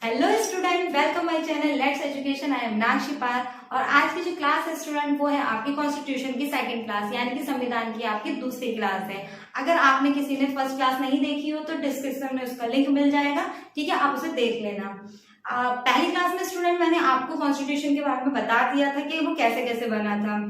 Hello student, welcome my channel let's education. I am नागशी पार और आज की जो क्लास है स्टूडेंट वो है आपकी कॉन्स्टिट्यूशन की सेकंड क्लास यानी कि संविधान की आपकी दूसरी क्लास है। अगर आपने किसी ने फर्स्ट क्लास नहीं देखी हो तो डिस्क्रिप्शन में उसका लिंक मिल जाएगा, ठीक है, आप उसे देख लेना। पहली क्लास में स्टूडेंट मैंने आपको कॉन्स्टिट्यूशन के बारे में बता दिया था कि वो कैसे कैसे बना था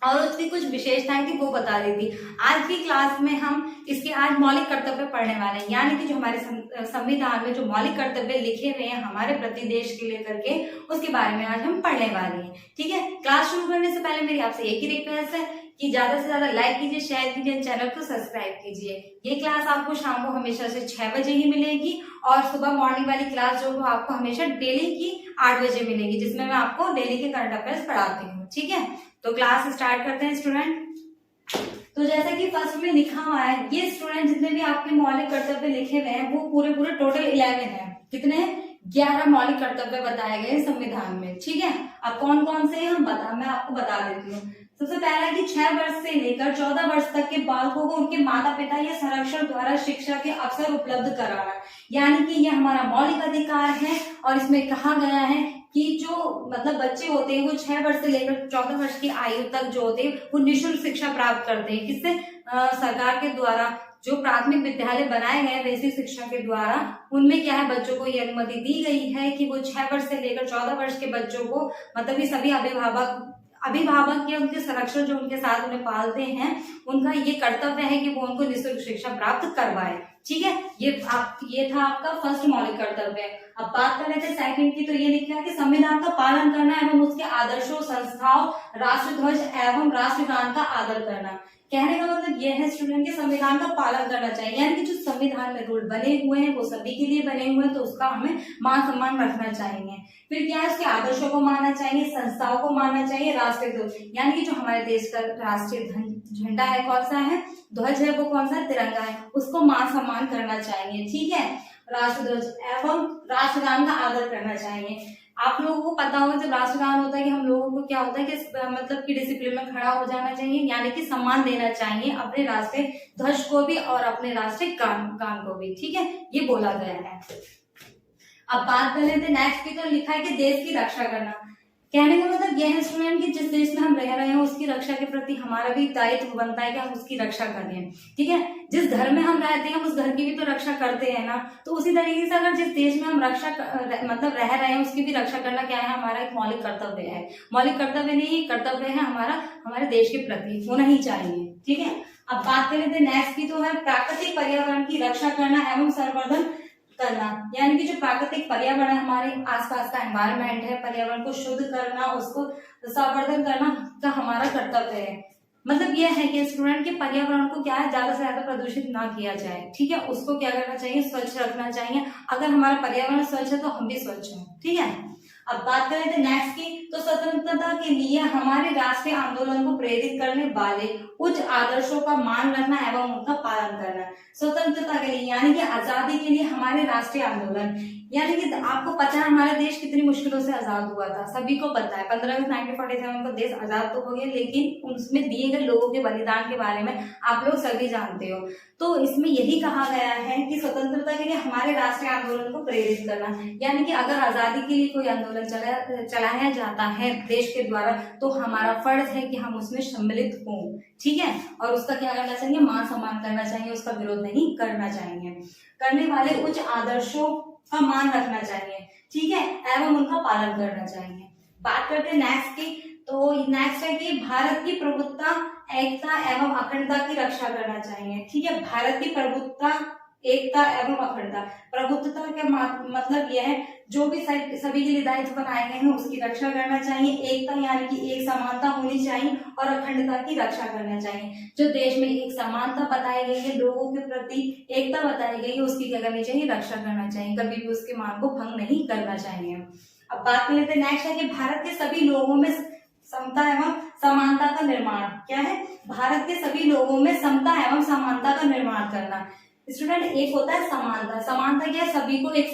और उसकी कुछ विशेषताएं थी वो बता दी थी। आज की क्लास में हम इसके आज मौलिक कर्तव्य पढ़ने वाले हैं, यानी कि जो हमारे संविधान में जो मौलिक कर्तव्य लिखे हुए हैं हमारे प्रति देश के लेकर के उसके बारे में आज हम पढ़ने वाले हैं। ठीक है, क्लास शुरू करने से पहले मेरी आपसे एक ही रिक्वेस्ट है कि ज्यादा से ज्यादा लाइक कीजिए, शेयर कीजिए, चैनल को सब्सक्राइब कीजिए। ये क्लास आपको शाम को हमेशा से 6 बजे ही मिलेगी और सुबह मॉर्निंग वाली क्लास जो आपको हमेशा डेली की 8 बजे मिलेगी, जिसमें मैं आपको डेली के करंट अफेयर्स पढ़ाती हूँ। ठीक है, तो क्लास स्टार्ट करते हैं स्टूडेंट। तो जैसा कि फर्स्ट में लिखा हुआ है, ये स्टूडेंट जितने भी आपके मौलिक कर्तव्य लिखे हुए हैं वो पूरे पूरे टोटल 11 हैं। कितने? 11 मौलिक कर्तव्य बताए गए संविधान में। ठीक है, अब कौन कौन से हैं मैं आपको बता देती हूँ। सबसे पहला कि 6 वर्ष से लेकर 14 वर्ष तक के बालकों को उनके माता पिता या संरक्षण द्वारा शिक्षा के अवसर उपलब्ध कराना, यानी कि ये हमारा मौलिक अधिकार है। और इसमें कहा गया है कि जो बच्चे होते हैं वो 6 वर्ष से लेकर 14 वर्ष की आयु तक जो होते हैं वो निःशुल्क शिक्षा प्राप्त करते हैं। किससे? सरकार के द्वारा जो प्राथमिक विद्यालय बनाए गए बेसिक शिक्षा के द्वारा, उनमें क्या है, बच्चों को ये अनुमति दी गई है कि वो 6 वर्ष से लेकर 14 वर्ष के बच्चों को ये सभी अभिभावक या उनके संरक्षण जो उनके साथ उन्हें पालते हैं उनका ये कर्तव्य है कि वो उनको निःशुल्क शिक्षा प्राप्त करवाए। ठीक है, ये था आपका फर्स्ट मौलिक कर्तव्य। अब बात कर रहे थे सेकंड की, तो ये लिखा है कि संविधान का पालन करना एवं उसके आदर्शों, संस्थाओं, राष्ट्रध्वज एवं राष्ट्रगान का आदर करना। कहने का मतलब यह है स्टूडेंट के संविधान का पालन करना चाहिए, यानी कि जो संविधान में रूल बने हुए हैं वो सभी के लिए बने हुए हैं, तो उसका हमें मान सम्मान रखना चाहिए। फिर क्या है, उसके आदर्शों को मानना चाहिए, संस्थाओं को मानना चाहिए, राष्ट्रीय ध्वज यानी कि जो हमारे देश का राष्ट्रीय झंडा है कौन सा है, ध्वज है वो कौन सा, तिरंगा है, उसको मान सम्मान करना चाहिए। ठीक है, राष्ट्रध्वज एवं राष्ट्रगान का आदर करना चाहिए। आप लोगों को पता होगा जब राष्ट्रगान होता है कि हम लोगों को क्या होता है कि डिसिप्लिन में खड़ा हो जाना चाहिए, यानी कि सम्मान देना चाहिए अपने राष्ट्रीय ध्वज को भी और अपने राष्ट्रीय गान को भी। ठीक है, ये बोला गया है। अब बात कर लेते नेक्स्ट की, तो लिखा है कि देश की रक्षा करना। कहने का मतलब यह है स्टूडेंट कि जिस देश में हम रह रहे हैं उसकी रक्षा के प्रति हमारा भी दायित्व बनता है कि हम उसकी रक्षा करें। ठीक है, जिस घर में हम रहते हैं उस घर की भी तो रक्षा करते हैं ना, तो उसी तरीके से अगर जिस देश में हम रह रहे हैं उसकी भी रक्षा करना क्या है, हमारा एक मौलिक कर्तव्य है। मौलिक कर्तव्य नहीं, कर्तव्य है हमारा हमारे देश के प्रति होना ही चाहिए। ठीक है, अब बात करें तो नेक्स्ट की, तो है प्राकृतिक पर्यावरण की रक्षा करना एवं संवर्धन करना, यानी कि जो प्राकृतिक पर्यावरण हमारे आसपास का एनवायरनमेंट है, पर्यावरण को शुद्ध करना, उसको संवर्धन करना का हमारा कर्तव्य है। मतलब यह है कि स्टूडेंट के पर्यावरण को क्या है, ज्यादा से ज्यादा प्रदूषित ना किया जाए। ठीक है, उसको क्या करना चाहिए, स्वच्छ रखना चाहिए। अगर हमारा पर्यावरण स्वच्छ है तो हम भी स्वच्छ हैं। ठीक है, अब बात करें तो नेक्स्ट की, तो स्वतंत्रता के लिए हमारे राष्ट्रीय आंदोलन को प्रेरित करने वाले उच्च आदर्शों का मान रखना एवं उनका पालन करना। स्वतंत्रता के लिए यानी कि आजादी के लिए हमारे राष्ट्रीय आंदोलन, यानी कि आपको पता है हमारा देश कितनी मुश्किलों से आजाद हुआ था, सभी को पता है। 15 अगस्त 1947 को देश आजाद तो हो गया, लेकिन उसमें दिए गए लोगों के बलिदान के बारे में आप लोग सभी जानते हो। तो इसमें यही कहा गया है कि स्वतंत्रता के लिए हमारे राष्ट्रीय आंदोलन को प्रेरित करना, यानी कि अगर आजादी के लिए कोई आंदोलन चलाया जाता है देश के द्वारा तो हमारा फर्ज है कि हम उसमें सम्मिलित हों। ठीक है, और उसका क्या करना चाहिए, मान सम्मान करना चाहिए, उसका विरोध नहीं करना चाहिए। करने वाले उच्च आदर्शों का मान रखना चाहिए। ठीक है, एवं उनका पालन करना चाहिए। बात करते हैं नेक्स्ट की, तो नेक्स्ट है कि भारत की प्रभुत्ता, एकता एवं अखंडता की रक्षा करना चाहिए। ठीक है, भारत की प्रभुत्ता, एकता एवं अखंडता। प्रभुत्वता का मतलब यह है जो भी सभी के लिए दायित्व बनाए गए हैं उसकी रक्षा करना चाहिए। एकता यानी कि एक समानता होनी चाहिए और अखंडता की रक्षा करना चाहिए। जो देश में एक समानता बताई गई है, लोगों के प्रति एकता बताई गई है, उसकी क्या करनी चाहिए, रक्षा करना चाहिए। कभी भी उसके मान को भंग नहीं करना चाहिए। अब बात कर लेते हैं नेक्स्ट है कि भारत के सभी लोगों में समता एवं समानता का निर्माण। क्या है, भारत के सभी लोगों में समता एवं समानता का निर्माण करना। स्टूडेंट एक होता है समानता, समानता क्या है, सभी को एक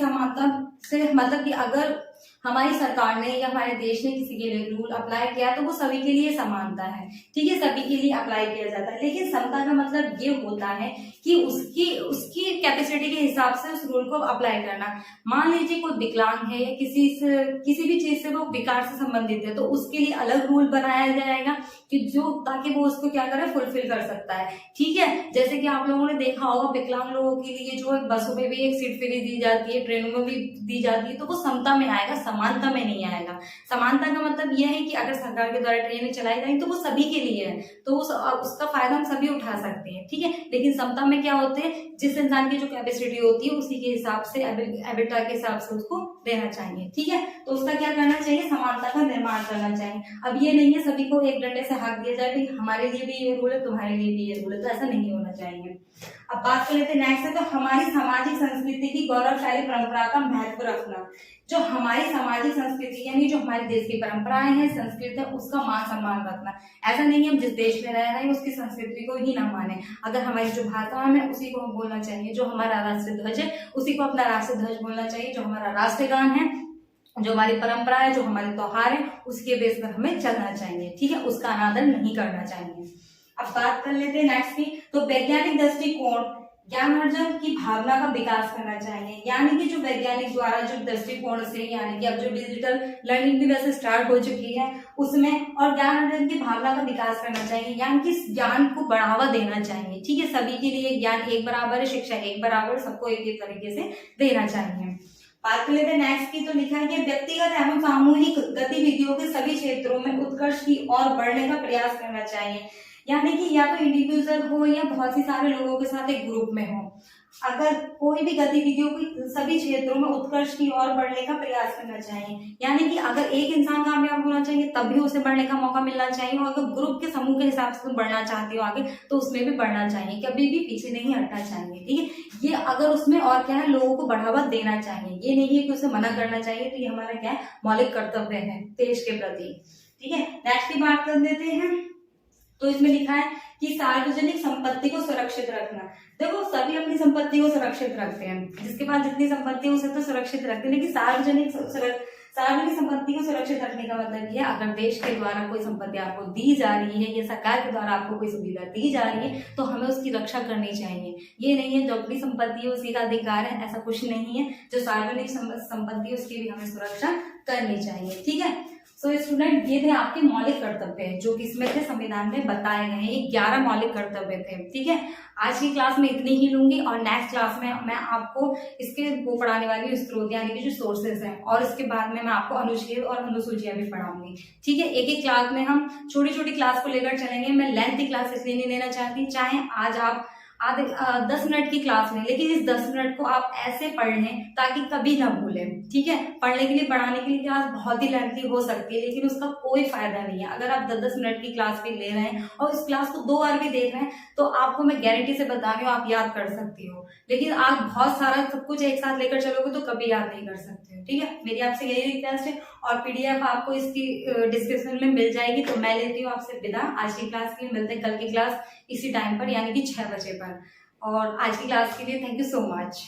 से मतलब कि अगर हमारी सरकार ने या हमारे देश ने किसी के लिए रूल अप्लाई किया तो वो सभी के लिए समानता है, ठीक है, सभी के लिए अप्लाई किया जाता है। लेकिन समता का मतलब ये होता है कि उसकी उसकी कैपेसिटी के हिसाब से उस रूल को अप्लाई करना। मान लीजिए कोई विकलांग है या किसी भी चीज से वो विकार से संबंधित है, तो उसके लिए अलग रूल बनाया जाएगा कि जो ताकि वो उसको क्या करे, फुलफिल कर सकता है, ठीक है। जैसे कि आप लोगों ने देखा होगा विकलांग लोगों के लिए जो है बसों में भी एक सीट फ्री दी जाती है, ट्रेनों में भी दी जाती है, तो वो समता में आएगा, समानता में नहीं आएगा। समानता का मतलब यह है कि अगर सरकार के द्वारा ट्रेनें चलाई जाएंगी तो वो सभी के लिए है, तो उसका फायदा हम सभी उठा सकते हैं, ठीक है। लेकिन समता में क्या होते हैं, जिस इंसान की जो कैपेसिटी होती है उसी के हिसाब से, एबिलिटी के हिसाब से उसको देना चाहिए, ठीक है। तो उसका क्या करना चाहिए, समानता का निर्माण करना चाहिए। अब ये नहीं है सभी को एक डंडे से हाथ दिया जाए कि हमारे लिए भी ये रूल है, तुम्हारे लिए भी ये रूल है, तो ऐसा नहीं होना चाहिए। अब बात कर लेते हैं नेक्स्ट है, तो हमारी सामाजिक संस्कृति की गौरवशाली परंपरा का महत्व रखना। जो हमारी सामाजिक संस्कृति यानी जो हमारे देश की परंपराएं हैं, संस्कृति है, उसका मान सम्मान रखना। ऐसा नहीं है हम जिस देश में रह रहे हैं उसकी संस्कृति को ही ना माने। अगर हमारी जो भाषा है उसी को हम बोलना चाहिए, जो हमारा राष्ट्रीय ध्वज है उसी को अपना राष्ट्रीय ध्वज बोलना चाहिए, जो हमारा राष्ट्रीय गान है, जो हमारी परंपरा है, जो हमारे त्योहार है, उसके बेस पर हमें चलना चाहिए, ठीक है, उसका अनादर नहीं करना चाहिए। अब बात कर लेते हैं नेक्स्ट की, तो वैज्ञानिक दृष्टिकोण ज्ञान अर्जन की भावना का विकास करना चाहिए। यानी कि जो वैज्ञानिक द्वारा जो दृष्टिकोण से, यानी कि अब जो डिजिटल लर्निंग भी वैसे स्टार्ट हो चुकी है उसमें, और ज्ञान अर्जन की भावना का विकास करना चाहिए, यानी कि ज्ञान को बढ़ावा देना चाहिए, ठीक है। सभी के लिए ज्ञान एक बराबर है, शिक्षा एक बराबर, सबको एक एक तरीके से देना चाहिए। बात कर लेते हैं नेक्स्ट की, तो लिखा है कि व्यक्तिगत एवं सामूहिक गतिविधियों के सभी क्षेत्रों में उत्कर्ष की ओर बढ़ने का प्रयास करना चाहिए। यानी कि या तो इंडिविजुअल हो या बहुत ही सारे लोगों के साथ एक ग्रुप में हो, अगर कोई भी गतिविधियों की सभी क्षेत्रों में उत्कर्ष की ओर बढ़ने का प्रयास करना चाहिए। यानी कि अगर एक इंसान कामयाब होना चाहिए तब भी उसे बढ़ने का मौका मिलना चाहिए, और अगर ग्रुप के समूह के हिसाब से तुम बढ़ना चाहते हो आगे तो उसमें भी बढ़ना चाहिए, कभी भी पीछे नहीं हटना चाहिए, ठीक है। ये अगर उसमें और क्या है, लोगों को बढ़ावा देना चाहिए, ये नहीं है कि उसे मना करना चाहिए। तो ये हमारा क्या है, मौलिक कर्तव्य है देश के प्रति, ठीक है। नेक्स्ट की बात कर देते हैं, तो इसमें लिखा है कि सार्वजनिक संपत्ति को सुरक्षित रखना। देखो सभी अपनी संपत्ति को सुरक्षित रखते हैं, जिसके पास जितनी संपत्ति है उसे तो सुरक्षित रखते हैं, लेकिन सार्वजनिक संपत्ति को सुरक्षित रखने का मतलब यह, अगर देश के द्वारा कोई संपत्ति आपको दी जा रही है या सरकार के द्वारा आपको कोई सुविधा दी जा रही है तो हमें उसकी रक्षा करनी चाहिए। ये नहीं है जो अपनी संपत्ति है उसी का अधिकार है, ऐसा कुछ नहीं है। जो सार्वजनिक संपत्ति है उसकी भी हमें सुरक्षा करनी चाहिए, ठीक है। सो स्टूडेंट, ये थे आपके मौलिक कर्तव्य जो कि इसमें थे संविधान में बताए गए हैं, 11 मौलिक कर्तव्य थे, ठीक है। आज की क्लास में इतनी ही लूंगी, और नेक्स्ट क्लास में मैं आपको इसके वो पढ़ाने वाली हूँ, स्रोत यानी कि जो सोर्सेस हैं, और इसके बाद में मैं आपको अनुच्छेद और अनुसूचियां भी पढ़ाऊंगी, ठीक है। एक एक क्लास में हम छोटी छोटी क्लास को लेकर चलेंगे। मैं लेंथी क्लास इसलिए नहीं लेना चाहती, चाहे आज आप 10 मिनट की क्लास में, लेकिन इस 10 मिनट को आप ऐसे पढ़ लें ताकि कभी ना भूलें, ठीक है। पढ़ने के लिए, पढ़ाने के लिए क्लास बहुत ही लेंथी हो सकती है, लेकिन उसका कोई फायदा नहीं है। अगर आप 10-10 मिनट की क्लास भी ले रहे हैं और इस क्लास को 2 बार भी देख रहे हैं तो आपको मैं गारंटी से बता रही हूँ आप याद कर सकती हो। लेकिन आप बहुत सारा सब कुछ एक साथ लेकर चलोगे तो कभी याद नहीं कर सकते हो, ठीक है। मेरी आपसे यही रिक्वेस्ट है, और पीडीएफ आपको इसकी डिस्क्रिप्शन में मिल जाएगी। तो मैं लेती हूँ आपसे विदा आज की क्लास की। मिलते हैं कल की क्लास इसी टाइम पर, यानी कि 6 बजे पर। और आज की क्लास के लिए थैंक यू सो मच।